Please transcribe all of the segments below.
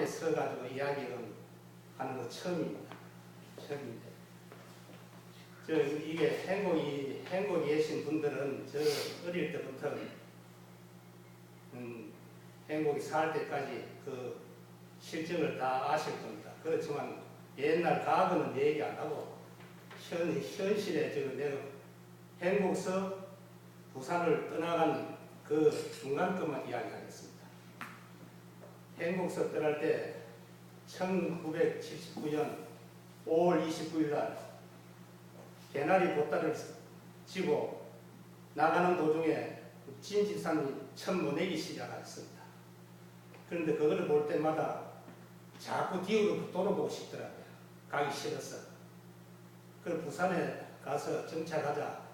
서가지고 이야기를 하는 거 처음입니다. 처음인데. 이게 행복이 계신 분들은 저 어릴 때부터 행복이 살 때까지 그 실정을 다 아실 겁니다. 그렇지만 옛날 과거는 얘기 안 하고 현실에 지금 내가 행복서 부산을 떠나간 그 중간 것만 이야기하겠습니다. 행복서 떠날 때 1979년 5월 29일 날 개나리 보따리를 지고 나가는 도중에 진 집사님이 천 보내기 시작했습니다. 그런데 그거를 볼 때마다 자꾸 뒤로 돌아보고 싶더라고요. 가기 싫어서. 그래서 부산에 가서 정착하자.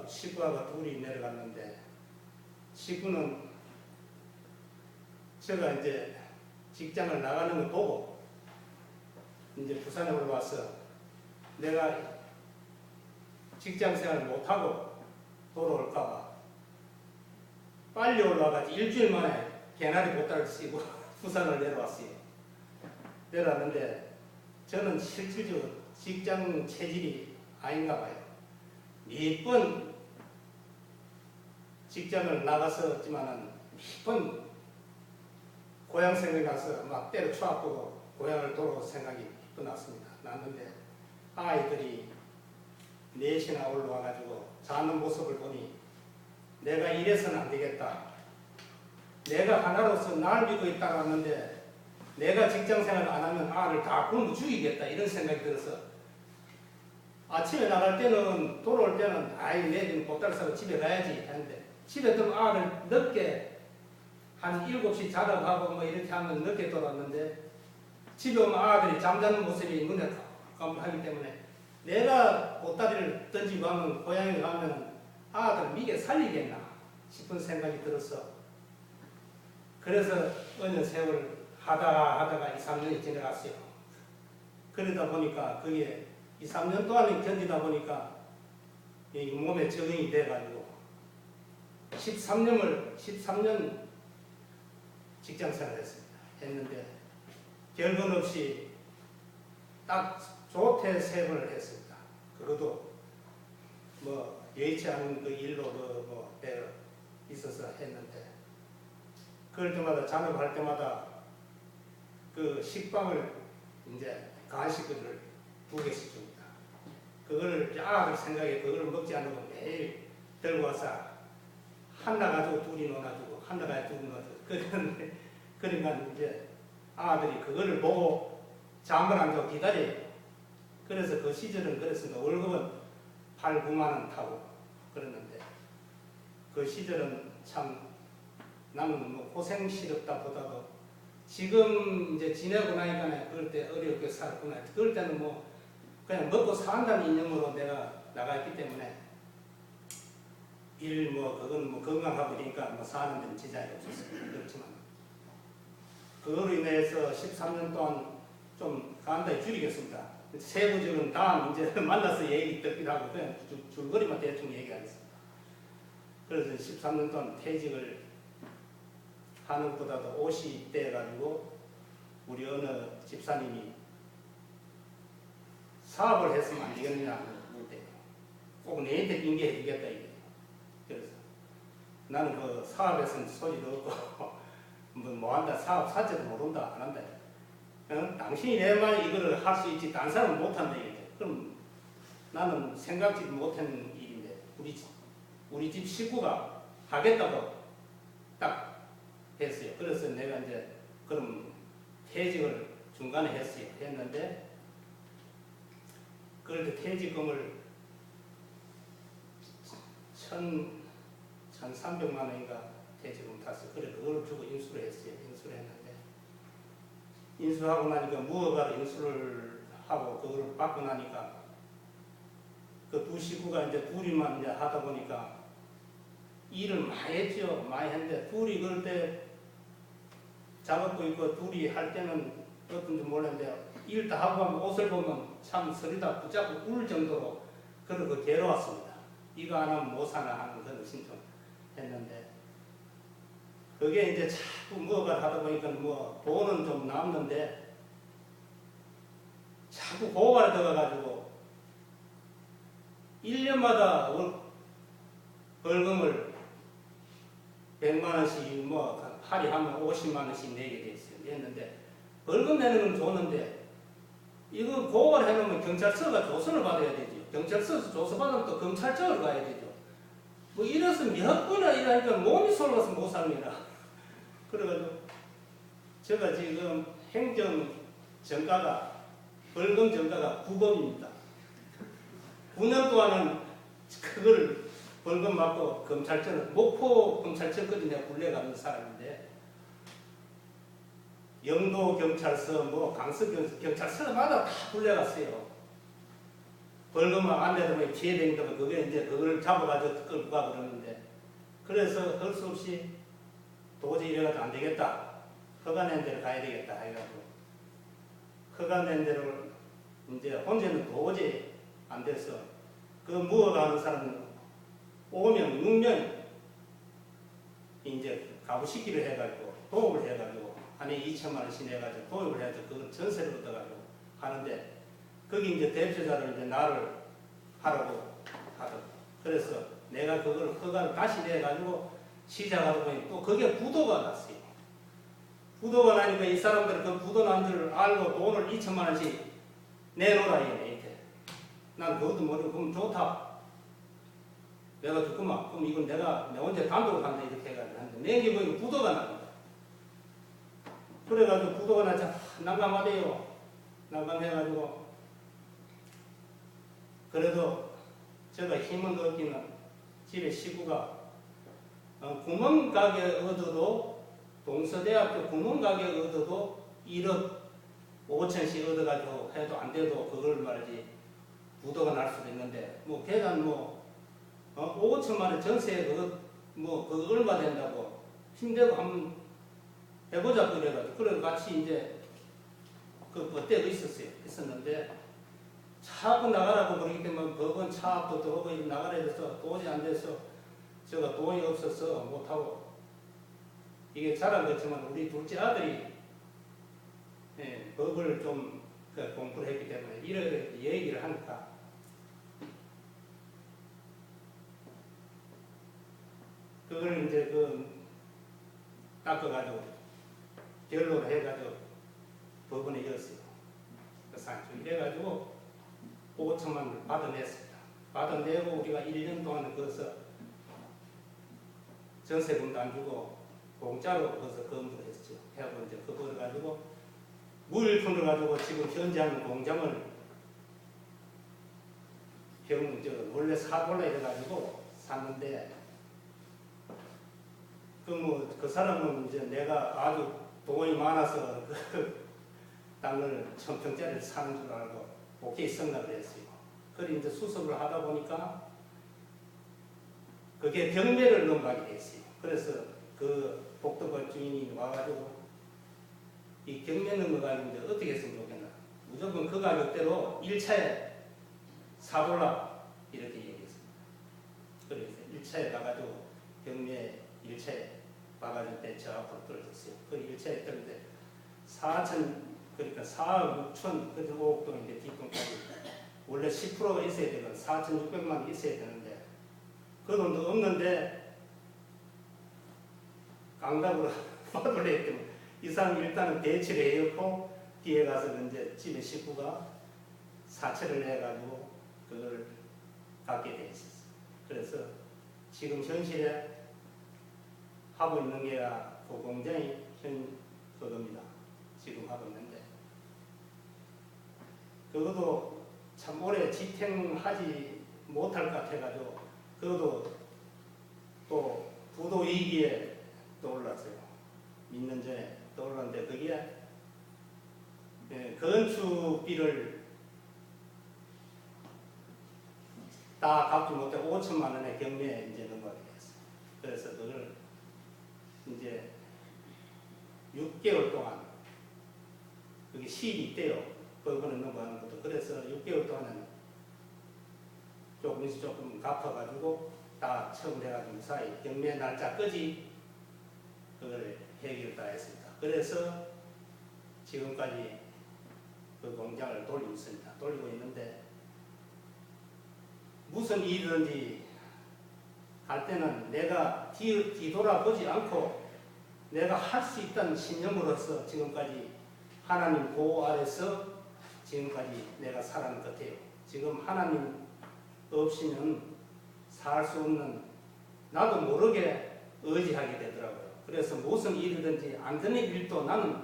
식구가 둘이 내려갔는데, 식구는 제가 이제 직장을 나가는 걸 보고 이제 부산에 올라와서 내가 직장 생활을 못하고 돌아올까봐 빨리 올라와가지고 일주일 만에 개나리 보따리를 쓰고 부산을 내려왔어요. 내려왔는데 저는 실질적으로 직장 체질이 아닌가 봐요. 몇 번 직장을 나갔었지만은 몇 번 고향 생각이 나서 막 때려쳐 아프고 고향을 돌아올 생각이 또 났습니다. 났는데 아이들이 넷이나 올라와가지고 자는 모습을 보니 내가 이래서는 안 되겠다. 내가 하나로서 날 믿고 있다고 하는데 내가 직장생활을 안 하면 아를 다 굶어 죽이겠다 이런 생각이 들어서 아침에 나갈 때는 돌아올 때는 아이 내일 보따리 싸고 집에 가야지 했는데 집에 들어오면 아를 늦게 한 7시 자라고 하고 뭐 이렇게 하면 늦게 돌아왔는데 집에 오면 아들이 잠자는 모습이 눈에 하기 때문에 내가 보따리를 던지고 하면 고향에 가면 아들 미개 살리겠나 싶은 생각이 들어서 그래서 어느 세월 하다가 2, 3년이 지나갔어요. 그러다 보니까 그게 2, 3년 동안 견디다 보니까 몸에 적응이 돼가지고 13년 직장생활을 했는데 결근 없이 딱 조퇴 3번을 했습니다. 그것도 뭐 여의치 않은 그 일로 뭐 있어서 했는데 그럴 때마다 잔업할 때마다 그 식빵을 이제 간식을 2개씩 줍니다. 그걸 아들 생각에 그걸 먹지 않으면 매일 들고 와서 하나 가지고 둘이 넣어가지고 하나 가지고 둘이 넣어가지고 그러니까 이제 아들이 그거를 보고 잠을 안 자고 기다려요. 그래서 그 시절은 그랬습니다. 월급은 8, 9만 원 타고 그랬는데 그 시절은 참 나는 뭐 고생스럽다 보다도 지금 이제 지내고 나니까 그럴 때 어렵게 살았구나. 그럴 때는 뭐 그냥 먹고 산다는 이념으로 내가 나갔기 때문에 일 뭐 그건 뭐 건강하고 이러니까 뭐 사는 데는 지장이 없었어요. 그렇지만 그거로 인해서 13년 동안 좀 간단히 줄이겠습니다. 세부적인 다음 이제 만나서 얘기 듣기도 하고 그냥 줄거리만 대충 얘기하겠습니다. 그래서 13년 동안 퇴직을 하는 것보다도 50대 해가지고 우리 어느 집사님이 사업을 했으면 안 되겠느냐 물때 꼭 내한테 핑계 해주겠다 이게. 그래서 나는 그 사업에서는 소리도 없고 뭐 한다 사업 사채도 모른다 안 한다. 당신이 내만 이거를 할 수 있지 다른 사람은 못한다 이게. 그럼 나는 생각지도 못한 일인데 우리 집 식구가 하겠다고 딱 했어요. 그래서 내가 이제 그럼 퇴직을 중간에 했어요. 했는데 그럴 때 퇴직금을 1,300만 원인가 퇴직금 탔어요. 그래 그걸 주고 인수를 했어요. 인수를 했는데 인수하고 나니까 무허가로 인수를 하고 그걸 받고 나니까 그 두 식구가 이제 둘이만 이제 하다 보니까 일을 많이 했죠. 많이 했는데 둘이 그럴 때 작업고 있고 둘이 할 때는 어떤지 몰랐는데 일 다 하고 하면 옷을 보면 참 서리다 붙잡고 울 정도로 그러고 괴로웠습니다. 이거 안 하면 못 사나 하는 그런 신청 했는데 그게 이제 자꾸 뭐가 하다 보니까 뭐 돈은 좀 남는데 자꾸 고발에 들어가가지고 1년마다 벌금을 100만 원씩 뭐 할인하면 50만 원씩 내게 돼 있어요. 했는데 벌금 내는 건 좋는데 이거 고발해 놓으면 경찰서가 조서를 받아야 되죠. 경찰서에서 조서 받으면 또 검찰청으로 가야 되죠. 뭐 이래서 몇 번이나 일하니까 몸이 솔라서 못 삽니다. 그래가지고 제가 지금 행정 정가가 벌금 정가가 9범입니다. 9년 동안은 그걸 벌금 받고 검찰청, 목포 검찰청까지 내가 굴려가는 사람인데 영도 경찰서, 뭐 강서 경찰서마다 다 굴려갔어요. 벌금만 안 내면 피해되니까 그게 이제 그걸 잡아가지고 끌고 가 그러는데 그래서 할 수 없이 도저히 이래가지고 안 되겠다. 허가 낸 데로 가야 되겠다 해가지고 허가 낸 데로 이제 혼자는 도저히 안 돼서 그 무허가하는 사람 5명, 6명 이제 가부시키를 해가지고 도움을 해가지고 한 해 2천만 원씩 내가지고 도움을 해가지고 그걸 전세를 얻어가지고 하는데 거기 이제 대표자를 이제 나를 하라고 하더라고. 그래서 내가 그걸 허가를 다시 내가지고 시작하다 보니 또 그게 부도가 났어요. 부도가 나니까 이 사람들은 그 부도 난 줄 알고 돈을 2천만 원씩 내놓으라 이게. 난 그것도 모르고 그럼 좋다. 내가 듣구만. 그럼 이건 내가 혼자 단독으로 간다 이렇게 해가지고 하는데 내게 보니까 부도가 납니다. 그래가지고 부도가 나자 난감하대요. 난감해가지고 그래도 제가 힘을 얻기는 집에 식구가 구멍가게 얻어도 동서대학교 구멍가게 얻어도 1억 5천씩 얻어가지고 해도 안 돼도 그걸 말이지 부도가 날 수도 있는데 뭐 계단 뭐 5천만 원 전세에 그거 얼마 된다고 힘들고 한번 해보자 그래가지고 그래서 같이 이제 그 그때도 있었는데 자꾸 나가라고 그러기 때문에 법원 차압도 들어오고 나가라 해서 도저히 안 돼서 제가 돈이 없어서 못하고 이게 잘한 거지만 우리 둘째 아들이 법을 좀 공부를 했기 때문에 이렇게 얘기를 하니까 그걸 이제 닦아가지고 결론을 해가지고 법원에 이었어요. 그래서 이래가지고 5천만 원을 받아냈습니다. 받아내고 우리가 1년 동안 거기서 전세금도 안 주고 공짜로 거기서 건물을 했죠. 해고 이제 그걸 가지고 무일푼을 가지고 지금 현재 하는 공장을 원래 $4 이래가지고 샀는데 그 사람은 이제 내가 아주 돈이 많아서 그 땅을 1000평짜리를 사는 줄 알고 오케이 승낙을 했어요. 그래 이제 수습을 하다 보니까 그게 경매를 넘어가게 됐어요. 그래서 그 복도가 주인이 와가지고 이 경매 넘어가는 데 어떻게 했으면 좋겠나. 무조건 그 가격대로 1차에 $4 이렇게 얘기했습니다. 그래서 1차에 가가지고 경매 1차에 와가지고 저 앞으로 떨어졌어요. 그 1차에 떨어졌는데 4천 그러니까 4억 6천 그래서 5억 동인데 뒷돈까지 원래 10%가 있어야 되건 4,600만 원 있어야 되는데 그 돈도 없는데 강답으로 받으려 했더니 이 사람이 일단은 대치를 해놓고 뒤에 가서 이제 집에 식구가 사채를 해가지고 그걸 갖게 돼 있었어요. 그래서 지금 현실에 하고 있는 게 그 공장이 그겁니다. 지금 하고 있는데 그것도 참 오래 지탱하지 못할 것 같아가지고 그것도 또 부도 위기에 떠올랐어요. 몇 년 전에 떠올랐는데 거기에 건축비를 다 갚지 못해 5천만 원의 경매에 이제 넘어가게 됐어요. 그래서 그걸 이제 6개월 동안 그게 시일이 있대요. 법원에 넘어가는 것도. 그래서 6개월 동안은 조금 갚아가지고 다 처분해가지고 사이 경매 날짜까지 그걸 해결 다 했습니다. 그래서 지금까지 그 공장을 돌리고 있습니다. 돌리고 있는데 무슨 일이든지 할 때는 내가 뒤돌아보지 않고 내가 할 수 있다는 신념으로서 지금까지 하나님 보호 아래서 지금까지 내가 살아온 것 같아요. 지금 하나님 없이는 살 수 없는 나도 모르게 의지하게 되더라고요. 그래서 무슨 일이든지 안 되는 일도 나는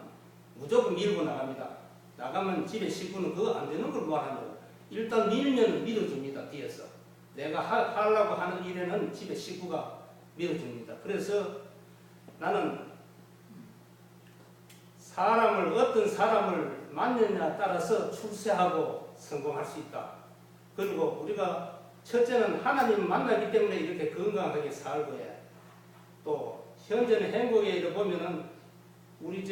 무조건 밀고 나갑니다. 나가면 집에 식구는 그거 안 되는 걸 말하냐고. 일단 밀면 밀어줍니다. 뒤에서. 내가 하려고 하는 일에는 집에 식구가 밀어줍니다. 그래서 나는 어떤 사람을 만나느냐에 따라서 출세하고 성공할 수 있다. 그리고 우리가 첫째는 하나님 만나기 때문에 이렇게 건강하게 살고 해. 또 현재는 행복에 이르 보면은 우리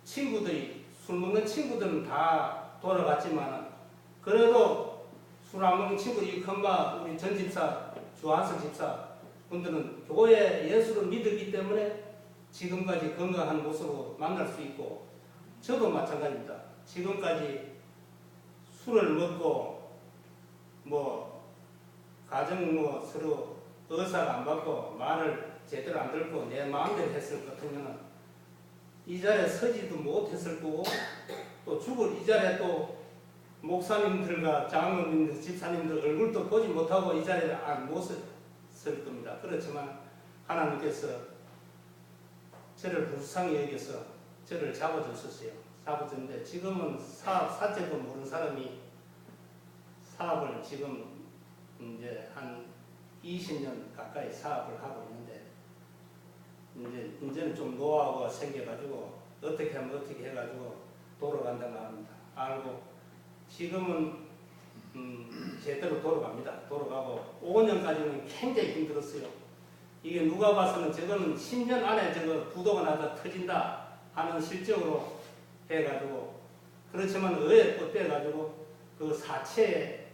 친구들이 술 먹는 친구들은 다 돌아갔지만 그래도 술 안 먹는 친구 이 큰바 우리 전 집사 주한석 집사 분들은 교회 예수를 믿었기 때문에 지금까지 건강한 모습으로 만날 수 있고 저도 마찬가지입니다. 지금까지 술을 먹고 가정 서로 의사가 안 받고 말을 제대로 안 듣고 내 마음대로 했을 것 같으면 이 자리에 서지도 못했을 거고 또 죽을 이 자리에 또 목사님들과 장로님들, 집사님들 얼굴도 보지 못하고 이 자리에 못 설 겁니다. 그렇지만 하나님께서 저를 불쌍히 여겨서 저를 잡아주셨어요. 잡아줬는데 지금은 사죄도 모르는 사람이 사업을 지금 이제 한 20년 가까이 사업을 하고 있는데 이제는 좀 노하우가 생겨가지고 어떻게 하면 어떻게 해가지고 돌아간다고 합니다. 알고 지금은 제대로 돌아갑니다. 돌아가고 5년까지는 굉장히 힘들었어요. 이게 누가 봐서는 저거는 10년 안에 저거 부도가 나다 터진다 하는 실적으로 해가지고 그렇지만 의에 뻗대가지고 그 사채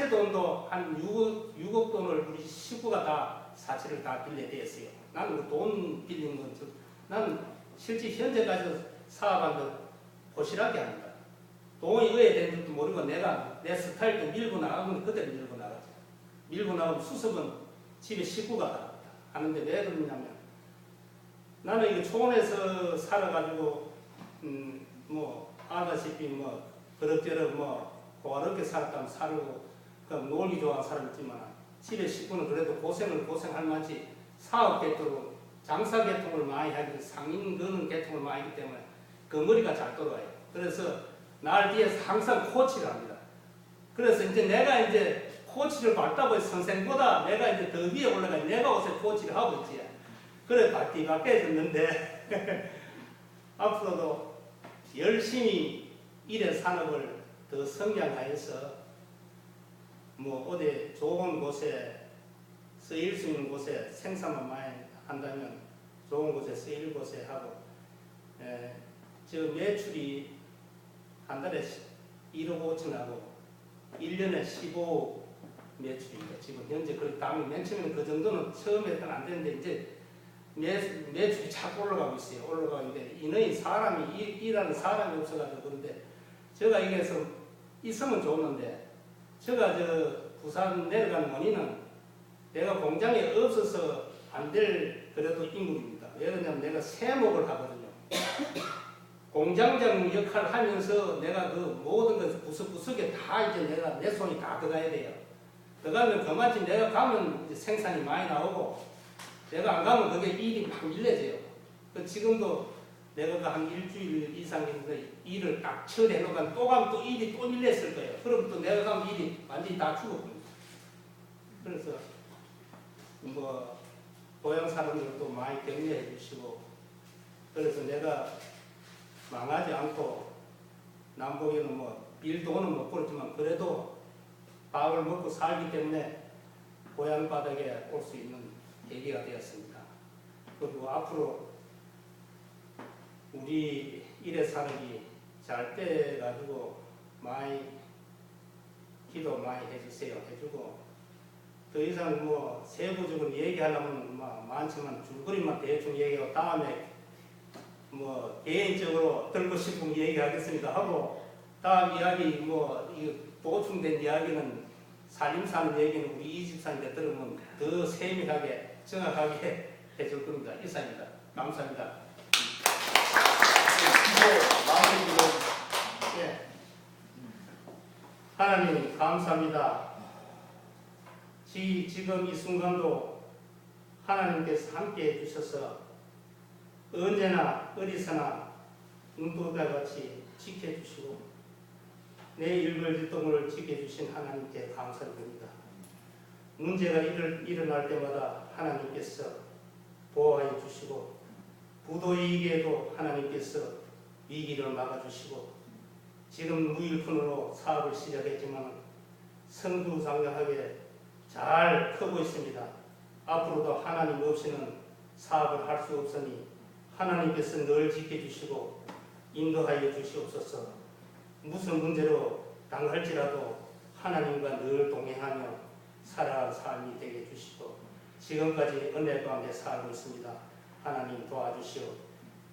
돈도 한 6억 돈을 우리 식구가 다 사채를 다 빌려댔어요. 나는 돈 빌린 건 나는 실제 현재까지 사업한다 보시라게 합니다. 돈이 의에 된 줄도 모르고 내가 내 스타일도 밀고 나가면 그대로 밀고 나가죠. 밀고 나가면 수습은 집에 식구가 다 하는데 왜 그러냐면 나는 이거 초원에서 살아가지고 알다시피 그럭저럭 고아롭게 살았다면 살고 놀기 좋아하는 사람 있지만 집에 식구는 그래도 고생할 만치 사업 계통을 장사 계통을 많이 하기 상인 거는 계통을 많이 하기 때문에 그 머리가 잘 돌아가요. 그래서 날 뒤에서 항상 코치를 합니다. 그래서 이제 내가 이제 코치를 받다고 해서 선생보다 내가 이제 더 위에 올라가 내가 옷에 코치를 하고 있지. 그래 바뀌어졌는데 앞으로도 열심히 일의 산업을 더 성장하여서 어디 좋은 곳에 쓰일 수 있는 곳에 생산만 많이 한다면 좋은 곳에 쓰일 곳에 하고 저 매출이 한 달에 1억 5천하고 1년에 15억 매출입니다. 지금 현재 맨 처음에는 그 정도는 처음에 했던 안 되는데 이제 매출이 자꾸 올라가고 있어요. 올라가고 있는데 인원이 일하는 사람이 없어가지고 그런데 제가 이게서 있으면 좋았는데 제가 부산 내려가는 원인은 내가 공장에 없어서 안 될 그래도 인물입니다. 왜 그러냐면 내가 세목을 하거든요. 공장장 역할을 하면서 내가 그 모든 것 구석구석에 다 이제 내 손이 다 들어가야 돼요. 들어가면 그만큼 내가 가면 이제 생산이 많이 나오고 내가 안 가면 그게 일이 막 밀려져요. 지금도 내가 한 일주일 이상 일을 딱 처리해 놓으면 또 가면 또 일이 또 밀렸을 거예요. 그럼 또 내가 가면 일이 완전히 다 죽어버립니다. 그래서 고향 사람들도 많이 격려해 주시고 그래서 내가 망하지 않고 남북에는 빌 돈은 못 벌지만 그래도 밥을 먹고 살기 때문에 고향 바닥에 올 수 있는 계기가 되었습니다. 그리고 앞으로 우리 일의 산업이 잘 돼가지고 많이 기도 많이 해주세요. 해주고 더 이상 뭐 세부적으로 얘기하려면 많지만 줄거리만 대충 얘기하고 다음에 뭐 개인적으로 들고 싶은 얘기하겠습니다 하고 다음 이야기 이 보충된 이야기는 살림사는 얘기는 우리 이 집사님께 들으면 더 세밀하게 정확하게 해줄 겁니다. 이상입니다. 감사합니다. 예. 하나님 감사합니다. 지금 이 순간도 하나님께서 함께 해주셔서 언제나 어디서나 눈도장같이 지켜주시고 내 일벌일동을 지켜주신 하나님께 감사드립니다. 문제가 일어날 때마다 하나님께서 보호해 주시고 부도이익에도 하나님께서 위기를 막아주시고 지금 무일푼으로 사업을 시작했지만 성두상명하게 잘 크고 있습니다. 앞으로도 하나님 없이는 사업을 할 수 없으니 하나님께서 늘 지켜주시고 인도하여 주시옵소서. 무슨 문제로 당할지라도 하나님과 늘 동행하며 살아갈 삶이 되게 해주시고 지금까지 은혜 가운데 살고 있습니다. 하나님 도와주시오.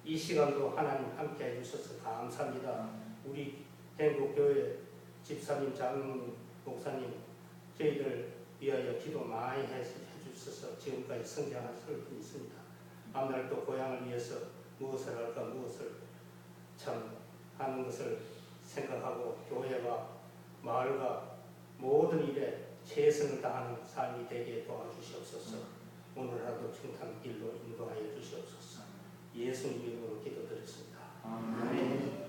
이 시간도 하나님 함께 해주셔서 감사합니다. 우리 행복교회 집사님, 장로님, 목사님 저희들 위하여 기도 많이 해주셔서 지금까지 성장할 수 있습니다. 앞날 또 고향을 위해서 무엇을 할까 무엇을 참 하는 것을 생각하고 교회와 마을과 모든 일에 최선을 다하는 삶이 되게 도와주시옵소서. 오늘 하루 청탄길로 인도하여 주시옵소서. 예수님 이름으로 기도드렸습니다. 아멘.